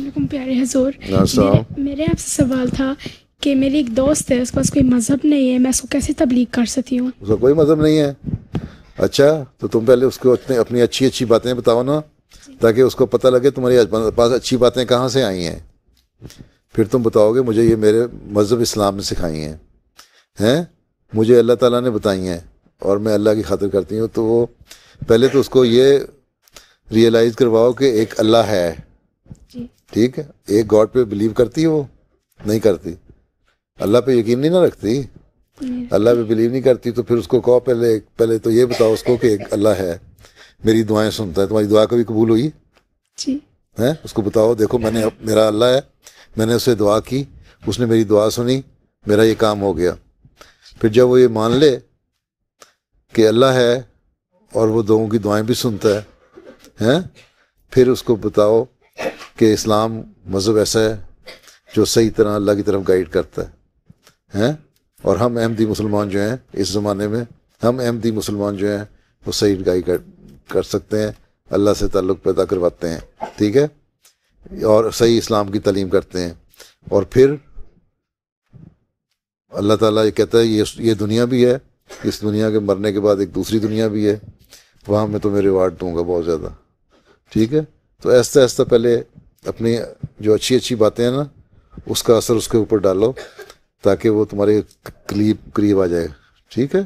علیکم پیارے حضور. السلام. میرے آپ سے سوال تھا کہ میری ایک دوست ہے, اس کے پاس کوئی مذہب نہیں ہے, میں اس کو کیسے تبلیغ کر سکتی ہوں؟ اس کا کوئی مذہب نہیں ہے. اچھا, تو تم پہلے اس کو اپنی اچھی باتیں بتاؤ نا, تاکہ اس کو پتہ لگے تمہاری پاس اچھی باتیں کہاں سے آئی ہیں. پھر تم بتاؤ گے مجھے یہ میرے مذہب اسلام نے سکھائی ہیں, مجھے اللہ تعالیٰ نے بتائی ہیں اور میں اللہ کی خاطر کرتی ہوں. تو وہ پہلے تو اس کو یہ ریئلائز کرواؤ کہ ایک اللہ ہے. جی. ٹھیک ہے, ایک گاڈ پہ بلیو کرتی ہے, وہ نہیں کرتی. اللہ پہ یقین نہیں نہ رکھتی, اللہ پہ بلیو نہیں کرتی. تو پھر اس کو کہو پہلے تو یہ بتاؤ اس کو کہ ایک اللہ ہے, میری دعائیں سنتا ہے. تمہاری دعا کبھی قبول ہوئی جی ہے؟ اس کو بتاؤ دیکھو میرا اللہ ہے, میں نے اسے دعا کی, اس نے میری دعا سنی, میرا یہ کام ہو گیا. پھر جب وہ یہ مان لے کہ اللہ ہے اور وہ لوگوں کی دعائیں بھی سنتا ہے, پھر اس کو بتاؤ کہ اسلام مذہب ایسا ہے جو صحیح طرح اللہ کی طرف گائیڈ کرتا ہے. اور ہم احمدی مسلمان جو ہیں اس زمانے میں, ہم احمدی مسلمان جو ہیں وہ صحیح گائیڈ کر سکتے ہیں, اللہ سے تعلق پیدا کرواتے ہیں. ٹھیک ہے, اور صحیح اسلام کی تعلیم کرتے ہیں. اور پھر اللہ تعالیٰ یہ کہتا ہے یہ دنیا بھی ہے, اس دنیا کے مرنے کے بعد ایک دوسری دنیا بھی ہے, وہاں میں تمہیں ریوارڈ دوں گا بہت زیادہ. ٹھیک ہے, تو آہستہ آہستہ پہلے اپنی جو اچھی باتیں ہیں نا اس کا اثر اس کے اوپر ڈالو, تاکہ وہ تمہارے قریب آ جائے. ٹھیک ہے.